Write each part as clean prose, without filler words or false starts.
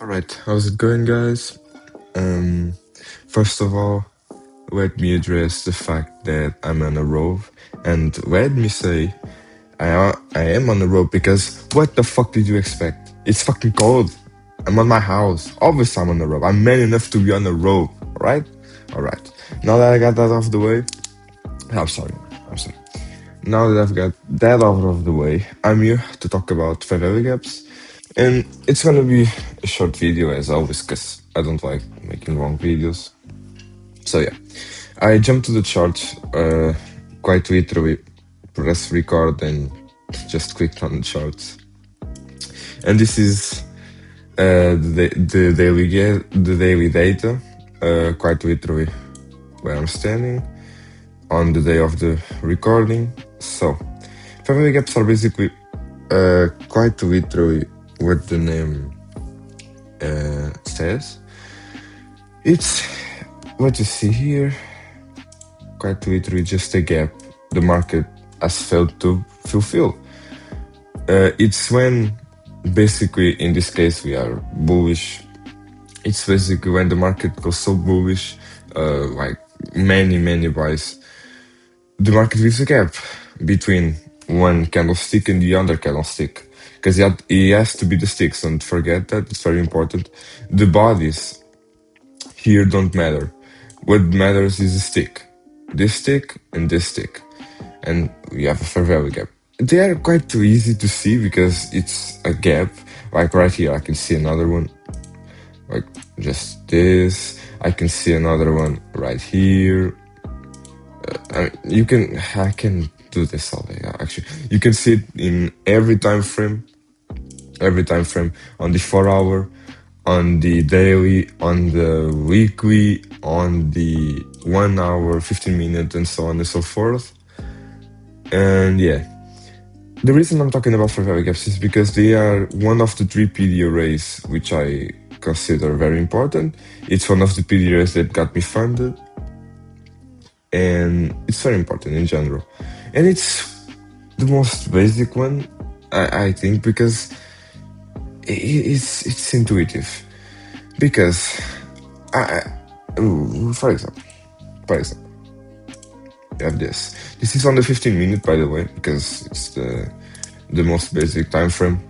All right, how's it going, guys? Um, First of all, let me address the fact that I'm on a rope, and let me say I am on a rope because what the fuck did you expect? It's fucking cold. I'm on my house. Obviously, I'm on a rope. I'm man enough to be on a rope. All right, all right. Now that I got that off the way, I'm sorry. I'm sorry. Now that I've got that out of the way, I'm here to talk about favela gaps. And it's gonna be a short video as always, because I don't like making long videos. So yeah, I jumped to the chart quite literally, press record and just clicked on the charts. And this is the daily data, quite literally where I'm standing on the day of the recording. So, family gaps are basically quite literally what the name says. It's what you see here, quite literally just a gap the market has failed to fulfill. It's when basically in this case we are bullish. It's basically when the market goes so bullish, like many buys, the market leaves a gap between one candlestick and the other candlestick. Because it has to be the sticks, don't forget that, it's very important. The bodies here don't matter. What matters is the stick. This stick and this stick. And we have a fair value gap. They are quite too easy to see because it's a gap. Like right here, I can see another one. Like just this. I can see another one right here. I can do this all day. Actually, you can see it in every time frame. Every time frame on the 4 hour, on the daily, on the weekly, on the 1 hour, 15 minutes, and so on and so forth. And yeah, the reason I'm talking about fair value gaps is because they are one of the three PDA arrays which I consider very important. It's one of the PDA arrays that got me funded, and it's very important in general. And it's the most basic one, I think, because it's intuitive. Because for example, you have this. This is on the 15 minute, by the way, because it's the most basic time frame.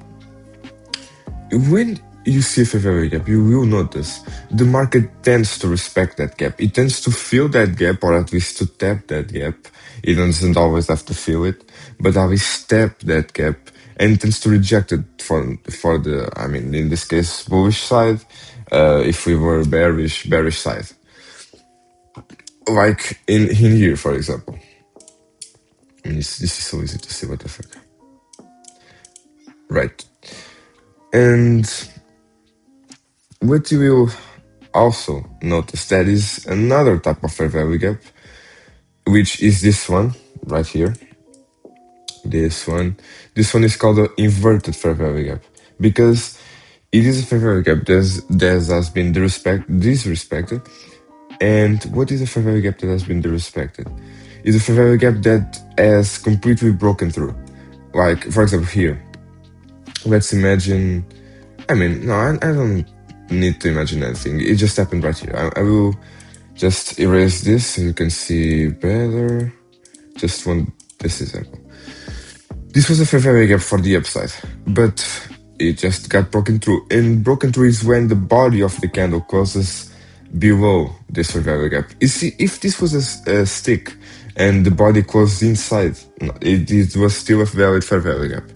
When you see a fair value gap, you will notice the market tends to respect that gap. It tends to fill that gap, or at least to tap that gap. It doesn't always have to fill it, but at least tap that gap, and tends to reject it for the, I mean, in this case, bullish side. If we were bearish side, like in here, for example. And this is so easy to see. What the fuck, right? And what you will also notice that is another type of fair value gap, which is this one right here. This one is called the inverted fair value gap because it is a fair value gap that has been disrespected. And what is a fair value gap that has been disrespected? It's a fair value gap that has completely broken through. Like, for example, here. Let's imagine. I mean, no, I don't need to imagine anything. It just happened right here. I will just erase this so you can see better. Just one this example. This was a fair value gap for the upside, but it just got broken through. And broken through is when the body of the candle closes below this fair value gap. You see, if this was a stick and the body closed inside, it was still a valid fair value gap.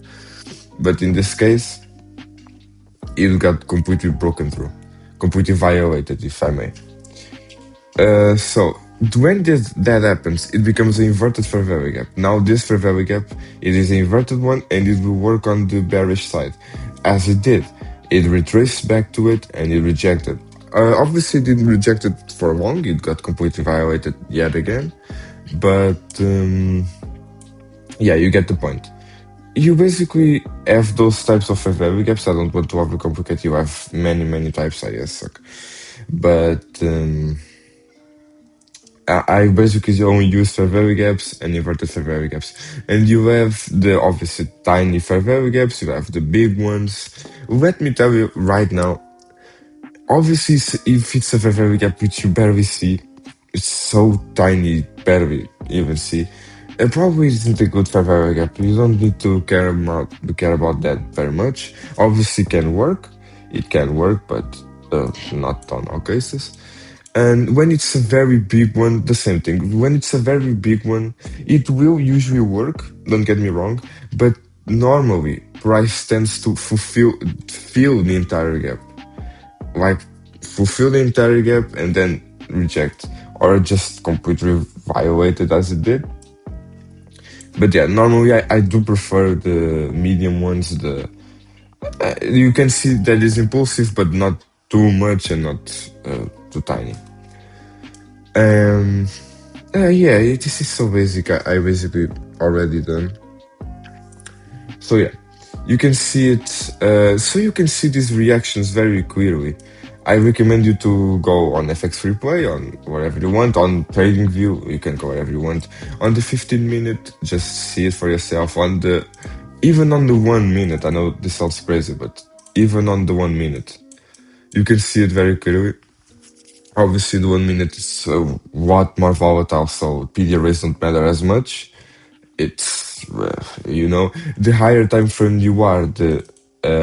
But in this case, it got completely broken through, completely violated, if I may. So when that happens, it becomes an inverted fair value gap. Now this fair value gap, it is an inverted one, and it will work on the bearish side, as it did. It retraced back to it, and it rejected. Obviously, it didn't reject it for long. It got completely violated yet again. But yeah, you get the point. You basically have those types of fair value gaps. I don't want to overcomplicate. You have many types, I guess. But I basically only use fair value gaps and inverted fair value gaps. And you have the obviously tiny fair value gaps, you have the big ones. Let me tell you right now, Obviously, if it's a very gap which you barely see, it's so tiny, barely even see. It probably isn't a good very gap. You don't need to care about that very much. Obviously, it can work, but not on all cases. And when it's a very big one, the same thing. When it's a very big one, it will usually work. Don't get me wrong, but normally price tends to fill the entire gap, like fulfill the entire gap and then reject, or just completely violate it as it did. But yeah, normally I do prefer the medium ones. The You can see that is impulsive, but not too much and not too tiny. Um, yeah, this is so basic. I basically already done. So yeah, you can see it. So you can see these reactions very clearly. I recommend you to go on FX Replay, on wherever you want. On TradingView, you can go wherever you want. On the 15 minute, just see it for yourself. Even on the 1 minute, I know this sounds crazy, but even on the 1 minute, you can see it very clearly. Obviously, the 1 minute is a lot more volatile, so PDA rates don't matter as much. It's the higher time frame you are, the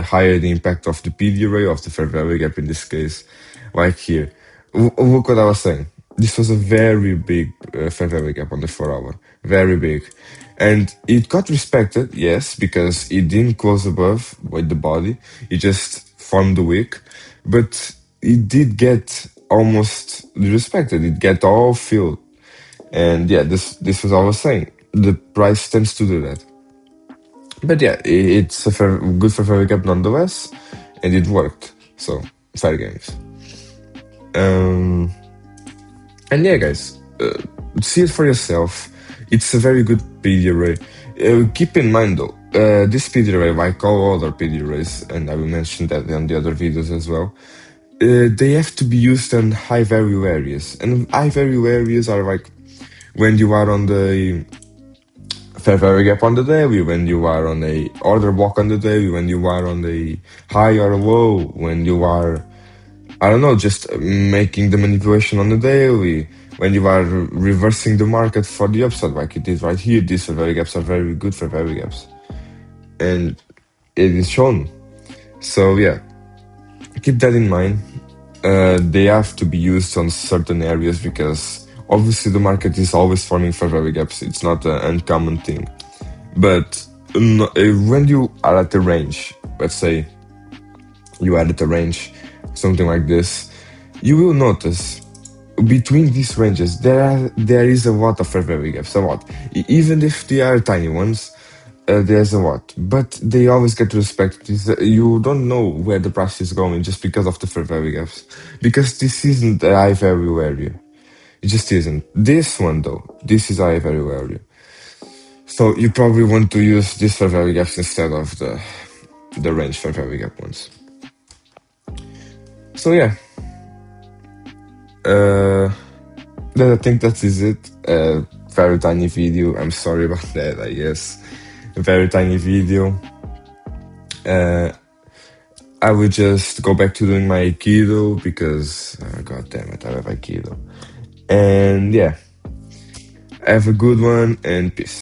higher the impact of the PD array, of the fair value gap in this case. Like here, look what I was saying. This was a very big fair value gap on the 4 hour, very big, and it got respected, yes, because it didn't close above with the body. It just formed the wick, but it did get almost respected. It get all filled, and yeah, this was what I was saying. The price tends to do that. But yeah, it's a good for fair cap nonetheless, and it worked. So fair games. Um, and yeah, guys, see it for yourself. It's a very good PD array. Keep in mind though, this PD array, like all other PD arrays, and I will mention that on the other videos as well. They have to be used in high value areas, and high value areas are like when you are on the fair value gap on the daily, when you are on a order block on the daily, when you are on the high or low, when you are, I don't know, just making the manipulation on the daily, when you are reversing the market for the upside, like it is right here. These fair value gaps are very good fair value gaps, and it is shown. So yeah, keep that in mind. They have to be used on certain areas because obviously the market is always forming fair value gaps. It's not an uncommon thing. But when you are at the range, let's say you are at a range, something like this, you will notice between these ranges there is a lot of fair value gaps, a lot. Even if they are tiny ones, there's a lot. But they always get respect. You don't know where the price is going just because of the fair value gaps, because this isn't a high value area. It just isn't. This one though, this is a high value area. So you probably want to use this fair value gaps instead of the range fair value gap ones. So yeah, I think that is it. Very tiny video. I'm sorry about that. I guess a very tiny video. I will just go back to doing my Aikido because god damn it, I have Aikido. And yeah, have a good one and peace.